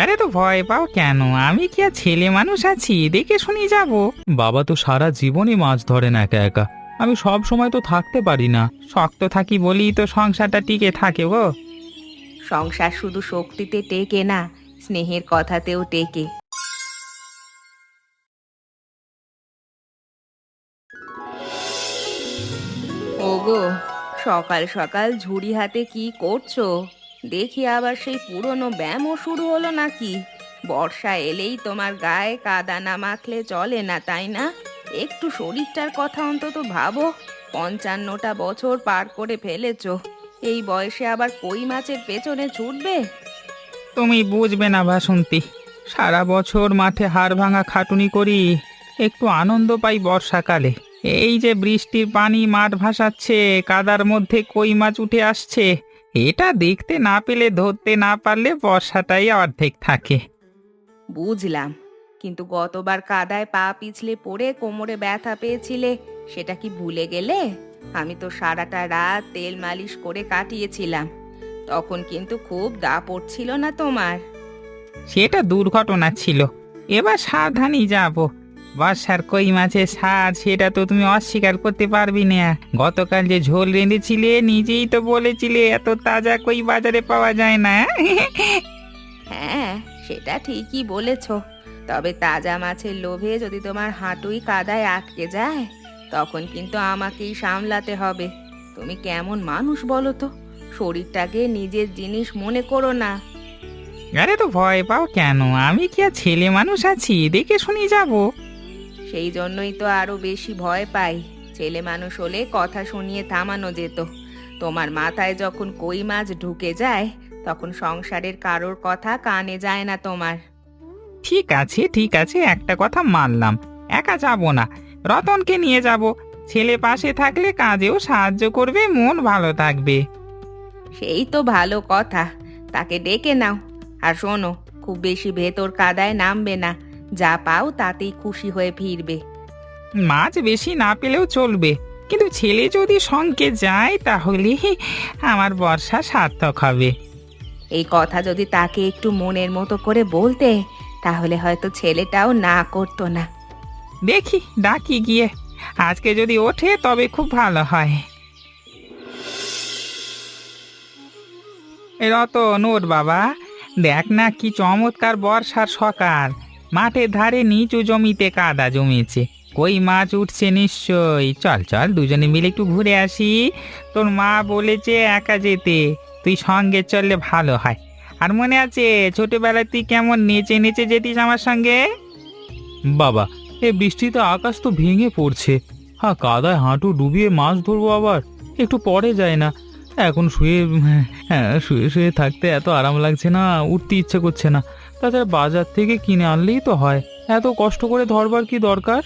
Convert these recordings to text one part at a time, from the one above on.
আরে তো ভয় পাও কেন? আমি কি আর ছেলে মানুষ আছি, দেখে শুনি যাব। বাবা তো সারা জীবনই মাছ ধরেন একা একা, আমি সব সময় তো থাকতে পারি না। শক্ত থাকি বলি তো সংসারটা টিকে থাকে গো। সংসার শুধু শক্তিতে টেকে না, স্নেহের কথাতেও টেকে। ওগো, সকাল সকাল ঝুড়ি হাতে কি করছো? দেখি আবার সেই পুরনো ব্যায়ামও শুরু হলো নাকি? বর্ষা এলেই তোমার গায়ে কাদা না মাখলে চলে না, তাই না? একটু শরীরটার কথা অন্তত ভাবো। 55টা বছর পার করে ফেলেছো, এই বয়সে আবার কই মাছের পেছনে ছুটবে? তুমি বুঝবে না বাসন্তী, সারা বছর মাঠে হাড় ভাঙা খাটুনি করি, একটু আনন্দ পাই বর্ষাকালে। এই যে বৃষ্টির পানি মাঠ ভাসাচ্ছে, কাদার মধ্যে কই মাছ উঠে আসছে, এটা দেখতে না পেলে, ধরতে না পারলে বর্ষাটাই অর্ধেক থাকে। বুঝলাম, কিন্তু গতবার কাদায় পা পিছলে পড়ে কোমরে ব্যথা পেয়েছিলে, সেটা কি ভুলে গেলে? আমি তো সারাটা রাত তেল মালিশ করে কাটিয়েছিলাম, তখন কিন্তু খুব দাপট ছিল না তোমার। সেটা দুর্ঘটনা ছিল, এবার সাবধানেই যাব। বর্ষার কই মাছের স্বাদ সেটা তো তুমি অস্বীকার করতে পারবি না। গতকাল যে ঝোল রেঁধেছিলে, নিজেই তো বলেছিলে এত তাজা কই বাজারে পাওয়া যায় না। হ্যাঁ, সেটা ঠিকই বলেছ। তবে তাজা মাছের লোভে যদি তোমার হাঁটুই কাদায় আটকে যায়, তখন কিন্তু আমাকেই সামলাতে হবে। তুমি কেমন মানুষ বলো তো? শরীরটাকে নিজের জিনিস মনে করো না। আরে তো ভয় পাও কেন? আমি কি আর ছেলে মানুষ আছি, দেখে শুনি যাব। সেই জন্যই তো আরো বেশি ভয় পাই। ছেলে মানুষ হলে কথা শুনিয়ে থামানো যেত। তোমার মাথায় যখন কই মাছ ঢুকে যায়, তখন সংসারের কারোর কথা কানে যায় না তোমার। ঠিক আছে ঠিক আছে, একটা কথা মানলাম, একা যাব না, রতনকে নিয়ে যাব। ছেলে পাশে থাকলে কাজেও সাহায্য করবে, মন ভালো থাকবে। সেই তো ভালো কথা, তাকে ডেকে নাও। আর শোনো, খুব বেশি ভেতর কাদায় নামবে না, যা পাও তাতেই খুশি হয়ে ফিরবে। মাছ বেশি না পেলেও চলবে, কিন্তু ছেলে যদি সঙ্গে যায় তাহলে আমার বর্ষা সার্থক হবে। এই কথা যদি তাকে একটু মনের মতো করে বলতে, তাহলে হয়তো ছেলেটাও না করতো না। দেখি ডাকি গিয়ে, আজকে যদি ওঠে তবে খুব ভালো হয়। এ রতন, ওঠ বাবা, দেখ না কি চমৎকার বর্ষার সকাল। মাঠের ধারে নিচু জমিতে কাদা জমেছে, কই মাছ উঠছে নিশ্চয়ই। চল চল, দুজনে মিলে একটু ঘুরে আসি। তোর মা বলেছে একা যেতে, তুই সঙ্গে চললে ভালো হয়। আর মনে আছে ছোটবেলায় তুই কেমন নেচে নেচে যেতিস আমার সঙ্গে? বাবা, এ বৃষ্টিতে আকাশ তো ভেঙে পড়ছে, হ্যাঁ কাদায় হাঁটু ডুবিয়ে মাছ ধরবো আবার? একটু পরে যায় না? এখন শুয়ে, হ্যাঁ শুয়ে শুয়ে থাকতে এত আরাম লাগছে না, উঠতে ইচ্ছে করছে না। তাছাড়া বাজার থেকে কিনে আনলেই তো হয়, এত কষ্ট করে ধরবার কি দরকার?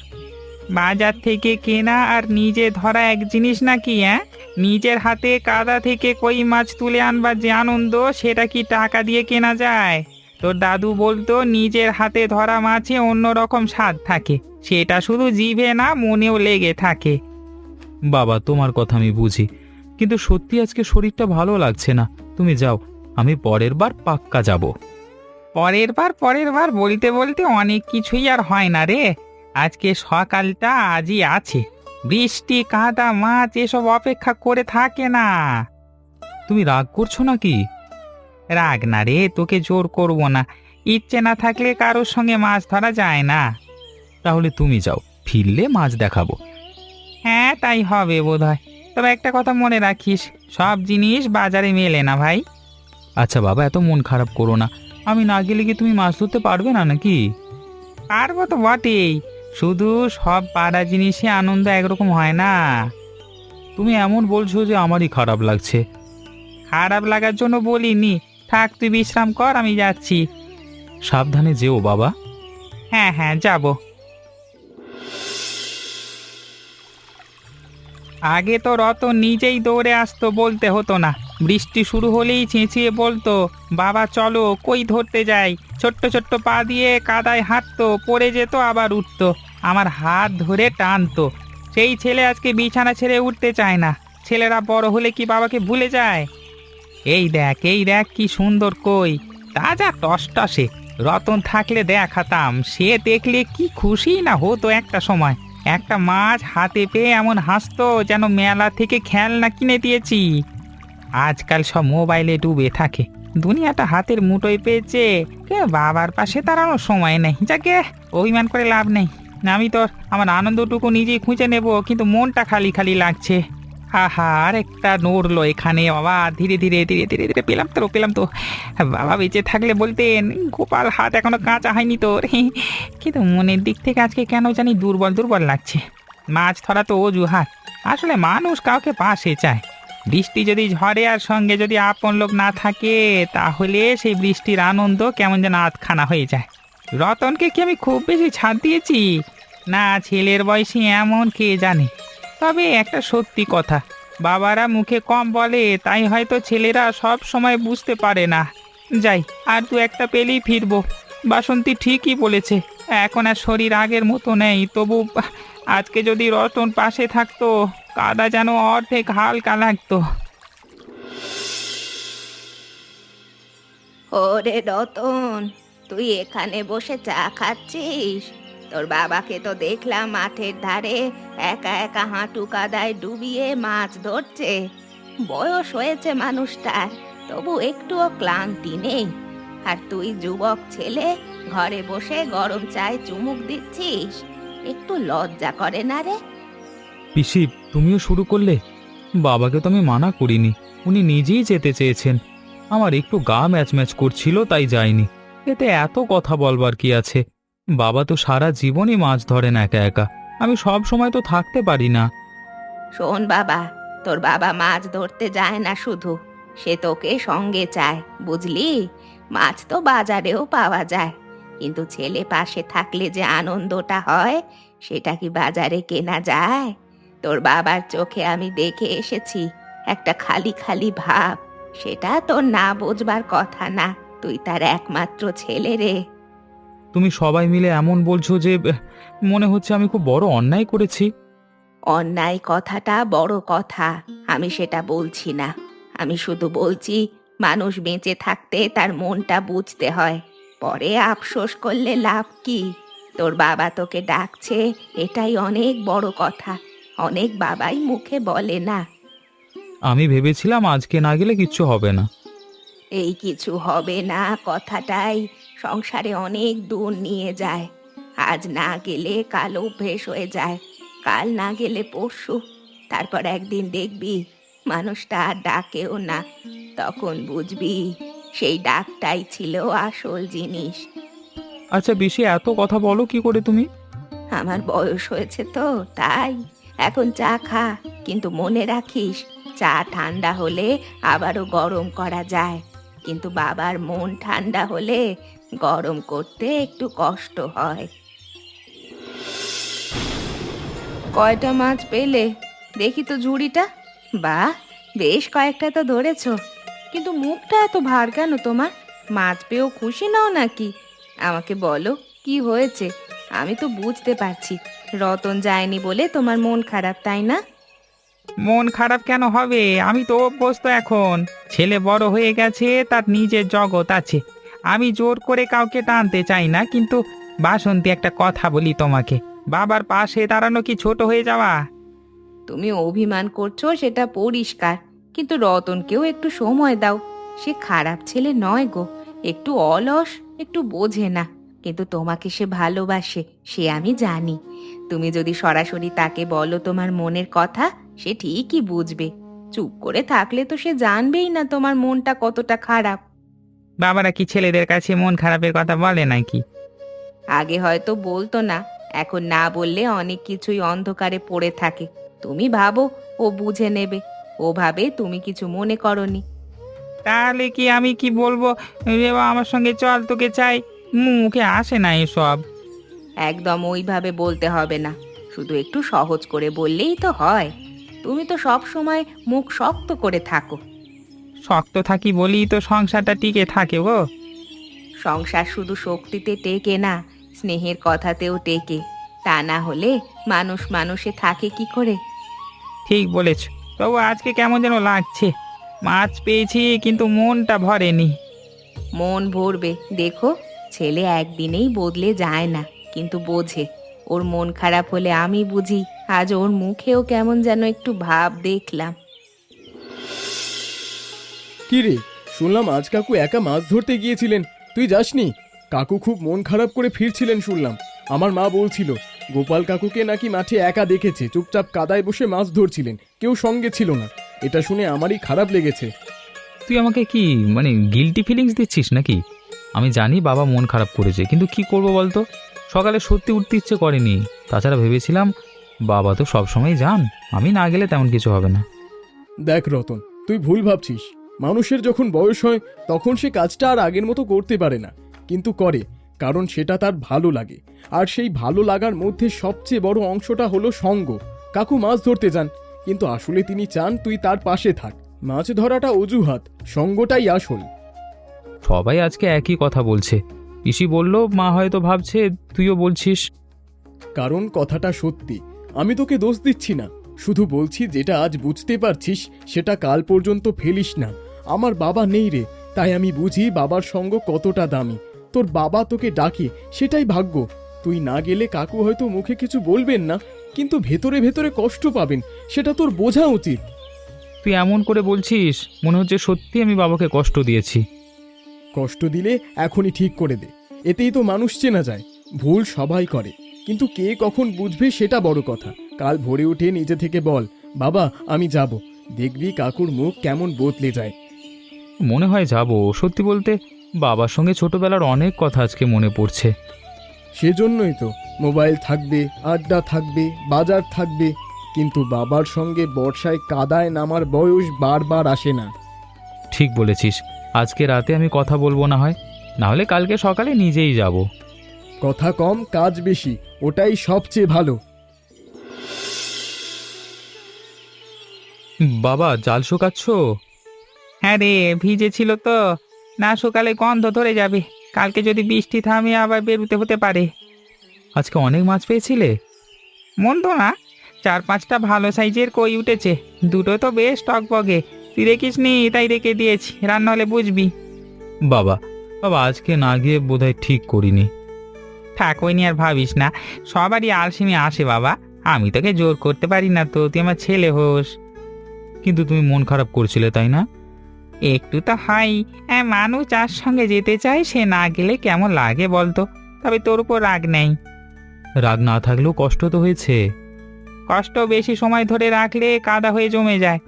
বাজার থেকে কেনা আর নিজে ধরা এক জিনিস নাকি? হ্যাঁ, নিজের হাতে কাদা থেকে কই মাছ তুলে আনবার যে আনন্দ, সেটা কি টাকা দিয়ে কেনা যায়? তোর দাদু বলতো নিজের হাতে ধরা মাছে অন্যরকম স্বাদ থাকে, সেটা শুধু জিভে না মনেও লেগে থাকে। বাবা, তোমার কথা আমি বুঝি, কিন্তু সত্যি আজকে শরীরটা ভালো লাগছে না। তুমি যাও, আমি পরের বার পাক্কা যাব। পরের বার বলতে বলতে অনেক কিছুই আর হয় না রে। আজকে সকালটা আজই আছে, বৃষ্টি কাদা মাছ এসব অপেক্ষা করে থাকে না। তুমি রাগ করছো নাকি? রাগ না রে, তোকে জোর করব না। ইচ্ছে না থাকলে কারোর সঙ্গে মাছ ধরা যায় না। তাহলে তুমি যাও, ফিরলে মাছ দেখাবো। হ্যাঁ তাই হবে বোধহয়। তবে একটা কথা মনে রাখিস, সব জিনিস বাজারে মেলে না ভাই। আচ্ছা বাবা, এত মন খারাপ করো না। আমি না গেলে কি তুমি মাছ ধরতে পারবে না নাকি? পারবো তো বটেই, শুধু সব পাড়া জিনিসে আনন্দ একরকম হয় না। তুমি এমন বলছো যে আমারই খারাপ লাগছে। খারাপ লাগার জন্য বলিনি। থাক, তুই বিশ্রাম কর, আমি যাচ্ছি। সাবধানে যেও বাবা। হ্যাঁ হ্যাঁ যাব। আগে তো রতন নিজেই দৌড়ে আসতো, বলতে হতো না। বৃষ্টি শুরু হলেই চেঁচিয়ে বলতো, বাবা চলো কই ধরতে যাই। ছোট্ট ছোট্ট পা দিয়ে কাদায় হাঁটতো, পড়ে যেত আবার উঠতো, আমার হাত ধরে টানতো। সেই ছেলে আজকে বিছানা ছেড়ে উঠতে চায় না। ছেলেরা বড় হলে কি বাবাকে ভুলে যায়? এই দেখ কি সুন্দর কই, তাজা টসটসে। রতন থাকলে দেখাতাম, সে দেখলে কি খুশি না হতো একটা সময়। একটা মাছ হাতে পেয়ে এমন হাসতো যেন মেলা থেকে খেলনা কিনে দিয়েছি। আজকাল সব মোবাইলে ডুবে থাকে, দুনিয়াটা হাতের মুঠোয় পেয়েছে, কে বাবার পাশে দাঁড়ানোর সময় নেই। যাকে অভিমান করে লাভ নেই, আমি তো আমার আনন্দটুকু নিজেই খুঁজে নেব, কিন্তু মনটা খালি খালি লাগছে। আহা, আরেকটা নড়লো এখানে বাবা, ধীরে ধীরে ধীরে ধীরে ধীরে পেলাম তো। বাবা বেঁচে থাকলে বলতেন, গোপাল হাত এখনো কাঁচা হয়নি তোর। কিন্তু মনের দিক থেকে আজকে কেন জানি দুর্বল দুর্বল লাগছে। মাছ ধরা তো অজুহাত, আসলে মানুষ কাউকে পাশে চায়। বৃষ্টি যদি ঝড়ে আর সঙ্গে যদি আপন লোক না থাকে, তাহলে সেই বৃষ্টির আনন্দ কেমন যেন আধখানা হয়ে যায়। রতনকে কি আমি খুব বেশি ছাড় দিয়েছি? না, ছেলের বয়সী এমন কে জানে। তবে একটা সত্যি কথা, বাবারা মুখে কম বলে, তাই হয়তো ছেলেরা সব সময় বুঝতে পারে না। যাই, আর দু একটা পেলেই ফিরবো। বাসন্তী ঠিকই বলেছে, এখন আর শরীর আগের মতো নেই। তবু আজকে যদি রতন পাশে থাকতো, কাদা যেন অর্ধেক হালকা লাগতো। ওরে রতন, তুই এখানে বসে চা খাচ্ছিস? তোর বাবাকে তো দেখলাম মাঠের ধারে একা একা হাঁটু কাদায় ডুবিয়ে মাছ ধরছে। বয়স হয়েছে মানুষটার, তবু একটুও ক্লান্তি নেই। আর তুই যুবক ছেলে ঘরে বসে গরম চায় চুমুক দিচ্ছিস, একটু লজ্জা করে না রে? পিসি, তুমিও শুরু করলে? বাবাকে তো আমি মানা করিনি, উনি নিজেই যেতে চেয়েছেন। আমার একটু গা ম্যাচ ম্যাচ করছিল, তাই যাইনি। এতে এত কথা বলবার কি আছে? বাবা তো সারা জীবনই মাছ ধরেন একা একা, আমি সব সময় তো থাকতে পারি না। শোন বাবা, তোর বাবা মাছ ধরতে যায় না শুধু, সে তোকে সঙ্গে চায়, বুঝলি? মাছ তো বাজারেও পাওয়া যায়, কিন্তু ছেলে পাশে থাকলে যে আনন্দটা হয়, সেটা কি বাজারে কেনা যায়? তোর বাবার চোখে আমি দেখে এসেছি একটা খালি খালি ভাব। সেটা তোর না বুঝবার কথা না, তুই তার একমাত্র ছেলে রে। তুমি সবাই মিলে এমন বলছো যে মনে হচ্ছে আমি খুব বড় অন্যায় করেছি। অন্যায় কথাটা বড় কথা, আমি সেটা বলছি না। আমি শুধু বলছি, মানুষ বেঁচে থাকতে তার মনটা বুঝতে হয়, পরে আফসোস করলে লাভ কি? তোর বাবা তোকে ডাকছে, এটাই অনেক বড় কথা। অনেক বাবাই মুখে বলে না। আমি ভেবেছিলাম আজকে না গেলে কিচ্ছু হবে না। এই কিছু হবে না কথাটাই সংসারে অনেক দূর নিয়ে যায়। আজ না গেলে কাল অভ্যেস হয়ে যায়, কাল না গেলে পরশু, তারপর একদিন দেখবি মানুষটা আর ডাকেও না। তখন বুঝবি সেই ডাকটাই ছিল আসল জিনিস। আচ্ছা পিসি, এত কথা বলো কি করে তুমি? আমার বয়স হয়েছে তো তাই। এখন চা খা, কিন্তু মনে রাখিস, চা ঠান্ডা হলে আবারও গরম করা যায়, কিন্তু বাবার মন ঠান্ডা হলে গরম করতে একটু কষ্ট হয়। কয়টা মাছ পেলে? দেখি তো ঝুড়িটা। বাহ, বেশ কয়েকটা তো ধরেছো, কিন্তু মুখটা এত ভার কেন তোমার? মাছ পেয়েও খুশি নও নাকি? আমাকে বলো, কি হয়েছে? আমি তো বুঝতে পারছি রতন যায়নি বলে তোমার মন খারাপ, তাই না? মন খারাপ কেন হবে? আমি তো অভ্যস্ত এখন। ছেলে বড় হয়ে গেছে, তার নিজের জগৎ আছে। আমি জোর করে কাউকে টানতে চাই না, কিন্তু বাসন্তী, একটা কথা বলি তোমাকে, বাবার পাশে দাঁড়ানো কি ছোট হয়ে যাওয়া? তুমি অভিমান করছো সেটা পরিষ্কার, কিন্তু রতনকেও একটু সময় দাও। সে খারাপ ছেলে নয় গো, একটু অলস, একটু বোঝে না, কিন্তু তোমাকে সে ভালোবাসে, সে আমি জানি। তুমি যদি সরাসরি তাকে বলো তোমার মনের কথা, সে ঠিকই বুঝবে। চুপ করে থাকলে তো সে জানবেই না তোমার মনটা কতটা খারাপ। বাবারা কি ছেলেদের কাছে মন খারাপের কথা বলে নাকি? আগে হয়তো বলতো না, এখন না বললে অনেক কিছুই অন্ধকারে পড়ে থাকে। তুমি ভাবো ও বুঝে নেবে, ও ভাবে তুমি কিছু মনে করনি। তাহলে কি আমি কি বলবো, "এ বাবা, আমার সঙ্গে চল, তোকে চাই"? মুখে আসে না এসব। একদম ওইভাবে বলতে হবে না, শুধু একটু সহজ করে বললেই তো হয়। তুমি তো সব সময় মুখ শক্ত করে থাকো। শক্ত থাকি বলি তো সংসারটা টিকে থাকে গো। সংসার শুধু শক্তিতে টেকে না, স্নেহের কথাতেও টেকে। তা না হলে মানুষ মানুষে থাকে কি করে? ঠিক বলেছ, তবু আজকে কেমন যেন লাগছে। মাছ পেয়েছি কিন্তু মনটা ভরেনি। মন ভরবে। দেখো, ছেলে একদিনেই বদলে যায় না, কিন্তু বোঝে। ওর মন খারাপ হলে আমি বুঝি। আজ ওর মুখেও কেমন যেন একটু ভাব দেখলাম। কি রে, শুনলাম আজ কাকু একা মাছ ধরতে গিয়েছিলেন, তুই যাসনি? কাকু খুব মন খারাপ করে ফিরছিলেন শুনলাম। আমার মা বলছিল গোপাল কাকুকে নাকি মাঠে একা দেখেছে, চুপচাপ কাদায় বসে মাছ ধরছিলেন, কেউ সঙ্গে ছিল না। এটা শুনে আমারই খারাপ লেগেছে। তুই আমাকে কি মানে গিল্টি ফিলিংস দিচ্ছিস নাকি? আমি জানি বাবা মন খারাপ করেছে, কিন্তু কি করব বলতো, সকালে সত্যি উঠতে ইচ্ছে করেনি। তাছাড়া ভেবেছিলাম বাবা তো সবসময় যান, আমি না গেলে তেমন কিছু হবে না। দেখ রতন, তুই ভুল ভাবছিস। মানুষের যখন বয়স হয় তখন সে কাজটা আর আগের মতো করতে পারে না, কিন্তু করে, কারণ সেটা তার ভালো লাগে। আর সেই ভালো লাগার মধ্যে সবচেয়ে বড় অংশটা হলো সঙ্গ। কাকু মাছ ধরতে যান, কিন্তু আসলে তিনি চান তুই তার পাশে থাক। মাছ ধরাটা অজুহাত, সঙ্গটাই আসল। সবাই আজকে একই কথা বলছে। পিসি বলল, মা হয়তো ভাবছে তুইও বলছিস। কারণ কথাটা সত্যি, আমি তোকে দোষ দিচ্ছি না, শুধু বলছি যেটা আজ বুঝতে পারছিস সেটা কাল পর্যন্ত ফেলিস না। আমার বাবা নেই রে, তাই আমি বুঝি বাবার সঙ্গ কতটা দামি। তোর বাবা তোকে ডাকে, সেটাই ভাগ্য। তুই না গেলে কাকু হয়তো মুখে কিছু বলবেন না, কিন্তু ভেতরে ভেতরে কষ্ট পাবেন, সেটা তোর বোঝা উচিত। তুই এমন করে বলছিস, মনে হচ্ছে সত্যি আমি বাবাকে কষ্ট দিয়েছি। কষ্ট দিলে এখনই ঠিক করে দে, এতেই তো মানুষ চেনা যায়। ভুল সবাই করে, কিন্তু কে কখন বুঝবে সেটা বড় কথা। কাল ভোরে উঠে নিজে থেকে বল, বাবা আমি যাব, দেখবি কাকুর মুখ কেমন বদলে যায়। মনে হয় যাব। সত্যি বলতে বাবার সঙ্গে ছোটবেলার অনেক কথা আজকে মনে পড়ছে। সেজন্যই তো মোবাইল থাকবে, আড্ডা থাকবে, বাজার থাকবে, কিন্তু বাবার সঙ্গে বর্ষায় কাদায় নামার বয়স বারবার আসে না। ঠিক বলেছিস, আজকে রাতে আমি কথা বলবো না হয়, না হলে কালকে সকালে নিজেই যাব। কথা কম কাজ বেশি, ওটাই সবচেয়ে ভালো। বাবা, জাল শুকাচ্ছ? হ্যাঁ রে, ভিজে ছিল তো, না সকালে গন্ধ ধরে যাবে। কালকে যদি বৃষ্টি থামে আবার বেরোতে হতে পারে। আজকে অনেক মাছ পেয়েছিলে? মন্দ না, 4-5টা ভালো সাইজের কই উঠেছে, দুটো তো বেশ টকবগে। তুই দেখিসনি, তাই রেখে দিয়েছি, রান্না হলে বুঝবি। বাবা বাবা, আজকে না গিয়ে বোধহয় ঠিক করিনি। থাক, ওই নিয়ে আর ভাবিস না। সবারই আলসেমি আসে বাবা, আমি তোকে জোর করতে পারি না তো, তুই আমার ছেলে হোস। কিন্তু তুমি মন খারাপ করছিলে, তাই না? একটু তো হয়। মানুষ যার সঙ্গে যেতে চায় সে না গেলে কেমন লাগে বলতো। তবে তোর উপর রাগ নেই। রাগ না থাকলেও কষ্ট তো হয়েছে। কষ্ট বেশি সময় ধরে রাখলে কাদা হয়ে জমে যায়।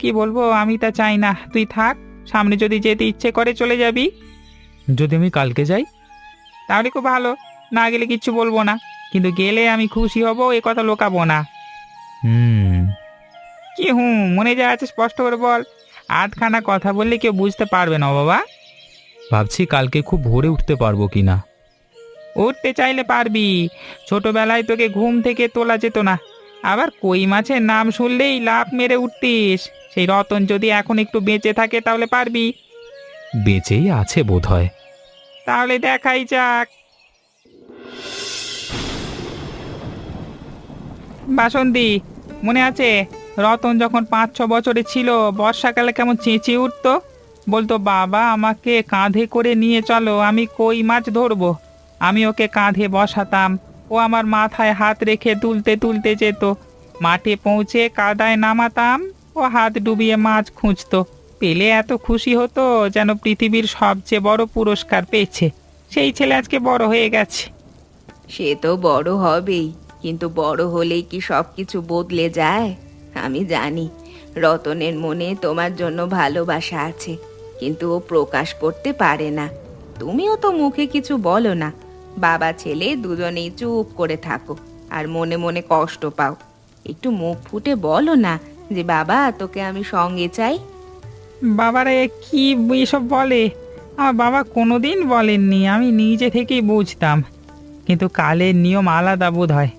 কি বলবো, আমি তা চাই না। তুই থাক, সামনে যদি যেতে ইচ্ছে করে চলে যাবি। যদি আমি কালকে যাই? তাহলে খুব ভালো, না গেলে কিচ্ছু বলবো না, কিন্তু গেলে আমি খুশি হব, এ কথা লোকাবো না। হুম। কি মনে যা আছে স্পষ্ট করে বল। আধখানা কথা বললে কেউ বুঝতে পারবে না বাবা। ভাবছি কালকে খুব ভোরে উঠতে পারবো কিনা। উঠতে চাইলে পারবি, ছোটবেলায় তোকে ঘুম থেকে তোলা যেত না। আবার কই মাছের নাম শুনলেই লাফ মেরে উঠতিস। সেই রতন যদি এখন একটু বেঁচে থাকে তাহলে পারবি। বেঁচেই আছে বোধহয়। তাহলে দেখাই যাক। বাসন্তী, মনে আছে রতন যখন 5-6 বছরে ছিল, বর্ষাকালে কেমন চেঁচিয়ে উঠতো, বলতো বাবা আমাকে কাঁধে করে নিয়ে চলো, আমি কই মাছ ধরবো। আমি ওকে কাঁধে বসাতাম, ও আমার মাথায় হাত রেখে তুলতে তুলতে যেত। মাঠে পৌঁছে কাদায় নামাতাম, ও হাত ডুবিয়ে মাছ খুঁজতো। পেলে এত খুশি হতো যেন পৃথিবীর সবচেয়ে বড় পুরস্কার পেয়েছে। সেই ছেলে আজকে বড় হয়ে গেছে। সে তো বড় হবেই, কিন্তু বড় হলেই কি সব কিছু বদলে যায়? আমি জানি রতনের মনে তোমার জন্য ভালোবাসা আছে, কিন্তু ও প্রকাশ করতে পারে না। তুমিও তো মুখে কিছু বলো না, বাবা ছেলে দুজনেই চুপ করে থাকো আর মনে মনে কষ্ট পাও। একটু মুখ ফুটে বলো না যে বাবা তোকে আমি সঙ্গে চাই। বাবারা কি এসব বলে? আমার বাবা কোনোদিন বলেননি, আমি নিজে থেকেই বুঝতাম। কিন্তু কালের নিয়ম আলাদা বোধ হয়,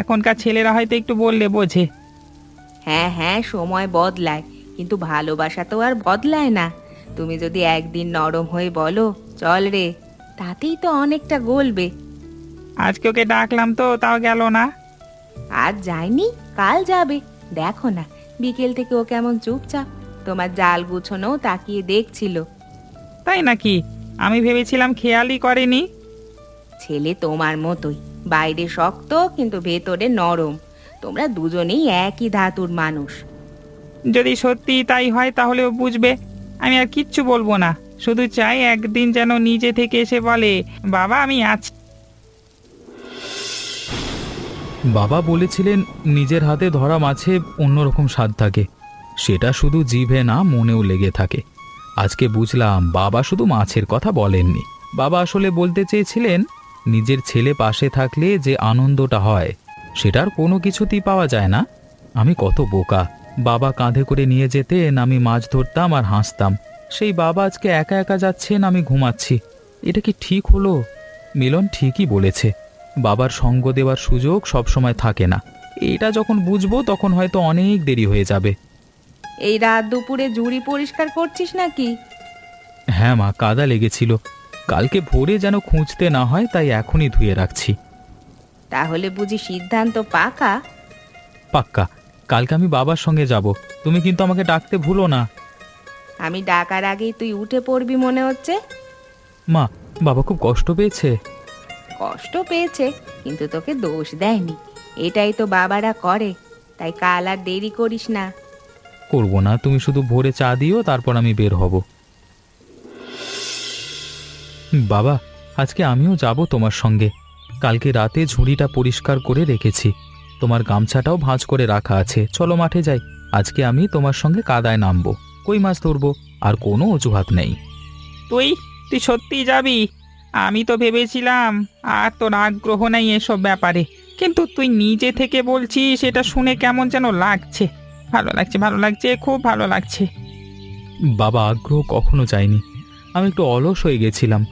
এখনকার ছেলেরা হয়তো একটু বললে বোঝে। হ্যাঁ হ্যাঁ, সময় বদলায়, কিন্তু ভালোবাসা তো আর বদলায় না। তুমি যদি একদিন নরম হয়ে বলো চল রে, তাতেই তো অনেকটা গলবে। আজকে ওকে ডাকলাম তো, তাও গেল না। আজ যায়নি, কাল যাবে। দেখো না, বিকেল থেকে ও কেমন চুপচাপ, তোমার জাল গুছানো তাকিয়ে দেখছিল। তাই নাকি? আমি ভেবেছিলাম খেয়ালই করেনি। ছেলে তোমার মতোই, বাইরে শক্ত কিন্তু ভেতরে নরম। তোমরা দুজনেই একই ধাতুর মানুষ। যদি সত্যি তাই হয় তাহলেও বুঝবে। আমি আর কিচ্ছু বলবো না, শুধু চাই একদিন যেন নিজে থেকে এসে বলে, বাবা আমি আছি। বাবা বলেছিলেন নিজের হাতে ধরা মাছে অন্যরকম স্বাদ থাকে, সেটা শুধু জিভে না মনেও লেগে থাকে। আজকে বুঝলাম বাবা শুধু মাছের কথা বলেননি, বাবা আসলে বলতে চেয়েছিলেন নিজের ছেলে পাশে থাকলে যে আনন্দটা হয় সেটার কোনো কিছুতেই পাওয়া যায় না। আমি কত বোকা, বাবা কাঁধে করে নিয়ে যেতেন, আমি মাছ ধরতাম আর হাসতাম। সেই বাবা আজকে একা একা যাচ্ছেন, আমি ঘুমাচ্ছি। এটা কি ঠিক হলো? মিলন ঠিকই বলেছে, বাবার সঙ্গ দেওয়ার সুযোগ সবসময় থাকে না। এটা যখন বুঝবো তখন হয়তো অনেক দেরি হয়ে যাবে। এই রাত দুপুরে ঝুড়ি পরিষ্কার করছিস নাকি? হ্যাঁ মা, কাদা লেগেছিল, কালকে ভোরে যেন খুঁজতে না হয় তাই এখনই ধুয়ে রাখছি। তাহলে বুঝি সিদ্ধান্ত পাকা? পাক্কা, কালকে আমি বাবার সঙ্গে যাব, তুমি কিন্তু আমাকে ডাকতে ভুলো না। আমি ডাকার আগেই তুই উঠে পড়বি মনে হচ্ছে। মা, বাবা খুব কষ্ট পেয়েছে? কষ্ট পেয়েছে কিন্তু তোকে দোষ দেয়নি, এটাই তো বাবারা করে। তাই কাল আর দেরি করিস না। করবো না, তুমি শুধু ভোরে চা দিও, তারপর আমি বের হব। বাবা, আজকে আমিও যাব তোমার সঙ্গে। কালকে রাতে ঝুড়িটা পরিষ্কার করে রেখেছি, তোমার গামছাটাও ভাঁজ করে রাখা আছে। চলো মাঠে যাই, আজকে আমি তোমার সঙ্গে কাদায় নামবো, কই মাছ ধরবো, আর কোনো অজুহাত নেই। তুই তুই সত্যি যাবি? আমি তো ভেবেছিলাম আর তোর আগ্রহ নেই এসব ব্যাপারে, কিন্তু তুই নিজে থেকে বলছিস, এটা শুনে কেমন যেন লাগছে। ভালো লাগছে, ভালো লাগছে, খুব ভালো লাগছে। বাবা, আগ্রহ কখনো চাইনি, আমি একটু অলস হয়ে গেছিলাম,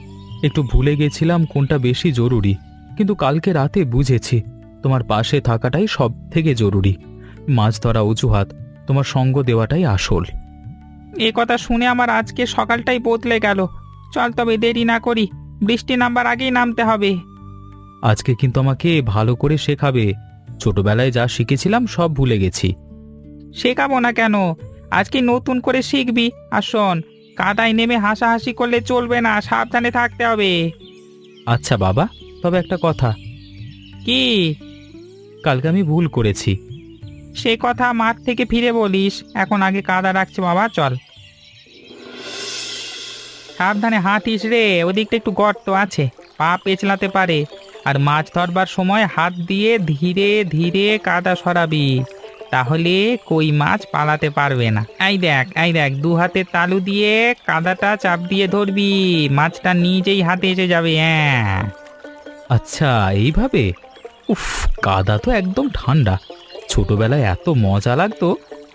একটু ভুলে গেছিলাম কোনটা বেশি জরুরি। কিন্তু কালকে রাতে বুঝেছি তোমার পাশে থাকাটাই সব থেকে জরুরি। মাছ ধরা অজুহাত, তোমার সঙ্গ দেওয়াটাই আসল। এ কথা শুনে আমার আজকে সকালটাই বদলে গেল। চল তবে দেরি না করি, বৃষ্টি নামবার আগেই নামতে হবে। আজকে কিন্তু আমাকে ভালো করে শেখাবে, ছোটবেলায় যা শিখেছিলাম সব ভুলে গেছি। শেখাবো না কেন, আজকে নতুন করে শিখবি। আর শোন, কাদায় নেমে হাসাহাসি করলে চলবে না, সাবধানে থাকতে হবে। আচ্ছা বাবা, তবে একটা কথা, কি? কালকে আমি ভুল করেছি। সে কথা মাঠ থেকে ফিরে বলিস, এখন আগে কাদা রাখছে বাবা, চল। সাবধানে হাঁটিস রে, ওদিকটা একটু গর্ত আছে, পা পেছলাতে পারে। আর মাছ ধরবার সময় হাত দিয়ে ধীরে ধীরে কাদা সরাবি, তাহলে কই মাছ পালাতে পারবে না। এই দেখ, দু হাতে তালু দিয়ে কাদাটা চাপ দিয়ে ধরবি, মাছটা নিজেই হাতে এসে যাবে। হ্যাঁ। আচ্ছা এইভাবে? উফ, কাদা তো একদম ঠান্ডা। ছোটবেলায় এত মজা লাগতো,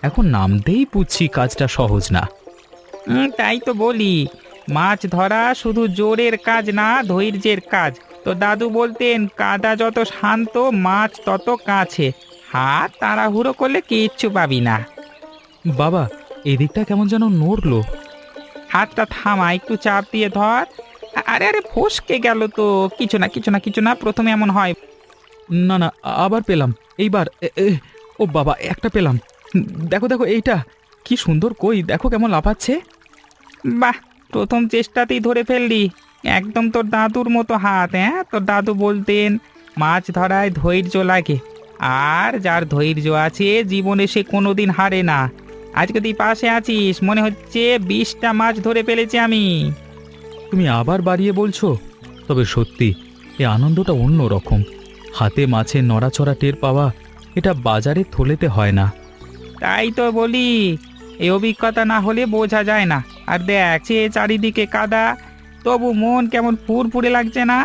এখন নামতেই বুঝছি কাজটা সহজ না। তাই তো বলি, মাছ ধরা শুধু জোরের কাজ না, ধৈর্যের কাজ। তো দাদু বলতেন, কাদা যত শান্ত মাছ তত কাছে, হাত তাড়াহুড়ো করলে কিচ্ছু পাবি না। বাবা, এদিকটা কেমন যেন নড়লো। হাতটা থামা, একটু চাপ দিয়ে ধর। আরে আরে, ফসকে গেল তো। কিছু না, কিছু না, কিছু না, প্রথমে এমন হয়। না না, আবার পেলাম, এইবার ও বাবা, একটা পেলাম। দেখো দেখো, এইটা কি সুন্দর, কই দেখো কেমন লাফাচ্ছে। বাহ, প্রথম চেষ্টাতেই ধরে ফেললি, একদম তোর দাদুর মতো হাত। হ্যাঁ, তোর দাদু বলতেন মাছ ধরায় ধৈর্য লাগে, আর যার ধৈর্য আছে জীবনে সে কোনোদিন হারে না। আজকে তুই পাশে আছিস, মনে হচ্ছে 20টা মাছ ধরে ফেলেছি আমি। তুমি আবার বাড়িয়ে বলছো, তবে সত্যি এই আনন্দটা অন্য রকম। হাতে মাছের নড়াচড়া টের পাওয়া, এটা বাজারে থলেতে হয় না। তাই তো বলি, এই অভিজ্ঞতা না হলে বোঝা যায় না। আর দেখ, সে চারিদিকে কাদা, তবু মন কেমন ফুরফুরে লাগছে না?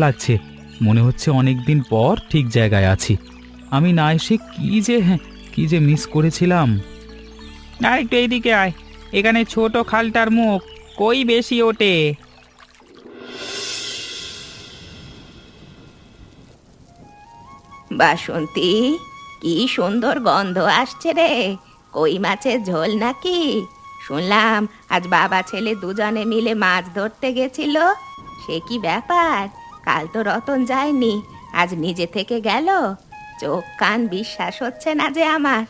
লাগছে, মনে হচ্ছে অনেক দিন পর ঠিক জায়গায় আছি। আমি না এসে কি যে মিস করেছিলাম। আর একটু এইদিকে আয়, এখানে ছোট খালটার মুখ কই বেশি ওঠে। বাসন্তী, কি সুন্দর গন্ধ আসছে রে। কই মাছের ঝোল নাকি? শুনলাম আজ বাবা ছেলে দুজনে মিলে মাছ ধরতে গেছিল। সে কি ব্যাপার? কাল তো রতন যায়নি, আজ নিজে থেকে গেল। চোখ কান বিশ্বাস হচ্ছে না যে আমার।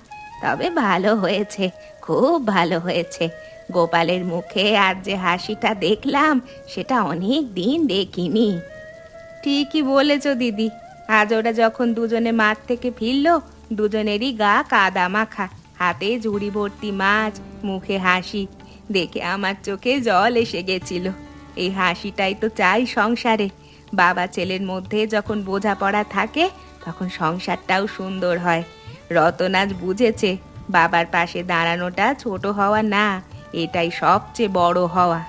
তবে ভালো হয়েছে, খুব ভালো হয়েছে। গোপালের মুখে আর যে হাসিটা দেখলাম সেটা অনেক দিন দেখিনি। ঠিকই বলেছো দিদি, আজ ওরা যখন দুজনে মাঠ থেকে ফিরলো, দুজনেরই গা কাদা মাখা, হাতে ঝুড়ি ভর্তি মাছ, মুখে হাসি দেখে আমার চোখে জল এসে গেছিল। এই হাসিটাই তো চাই সংসারে। বাবা ছেলের মধ্যে যখন বোঝাপড়া থাকে তখন সংসারটাও সুন্দর হয়। রতন আজ বুঝেছে বাবার পাশে দাঁড়ানোটা ছোট হওয়া না, এটাই সবচেয়ে বড় হওয়া।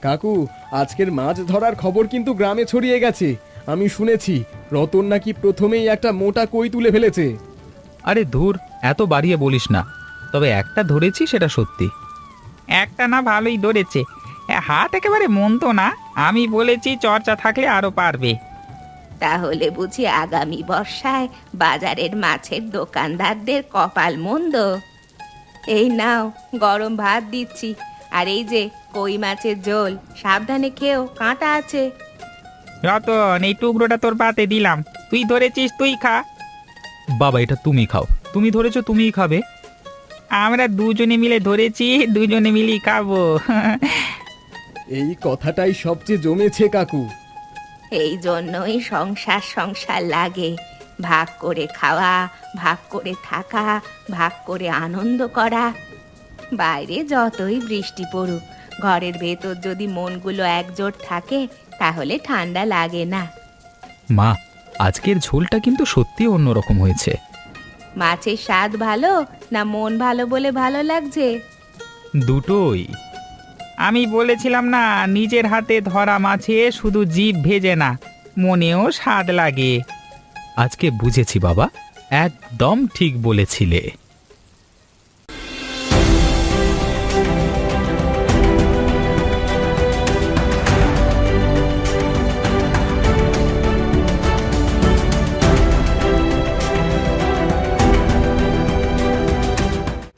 কাকু, আজকের মাছ ধরার খবর কিন্তু গ্রামে ছড়িয়ে গেছে। আমি শুনেছি রতন নাকি প্রথমেই একটা মোটা কই তুলে ফেলেছে। আরে ধুর, এত বাড়িয়ে বলিস না। তবে একটা ধরেছি, সেটা সত্যি। একটা না ভালোই ধরেছে, হাত একেবারে মন্দ না। আমি বলেছি চর্চা থাকলে আরো পারবে। তাহলে বুঝি আগামী বর্ষায় বাজারের মাছের দোকানদারদের কপাল মন্দ। এই নাও, গরম ভাত দিচ্ছি, আর এই যে কই মাছের ঝোল, সাবধানে খেও, কাঁটা আছে। রতন, এই টুকরোটা তোর পাতে দিলাম, তুই ধরেছিস, তুই খা। বাবা, এটা তুমি খাও, তুমি ধরেছো, তুমিই খাবে। আমরা দুজনে মিলে ধরেছি, দুজনে মিলেই খাবো। এই কথাটাই সবচেয়ে জমেছে কাকু। এই জন্যই সংসার সংসার লাগে, ভাগ করে খাওয়া, ভাগ করে থাকা, ভাগ করে আনন্দ করা। বাইরে যতই বৃষ্টি পড়ুক, ঘরের ভেতর যদি মনগুলো একজোট থাকে তাহলে ঠান্ডা লাগে না। মা, আজকের ঝোলটা কিন্তু সত্যি অন্যরকম হয়েছে। মাছের স্বাদ ভালো না মন ভালো বলে ভালো লাগছে? দুটোই। আমি বলেছিলাম না, নিজের হাতে ধরা মাছে শুধু জিভ ভেজে না, মনেও স্বাদ লাগে। আজকে বুঝেছি বাবা, একদম ঠিক বলেছিলে।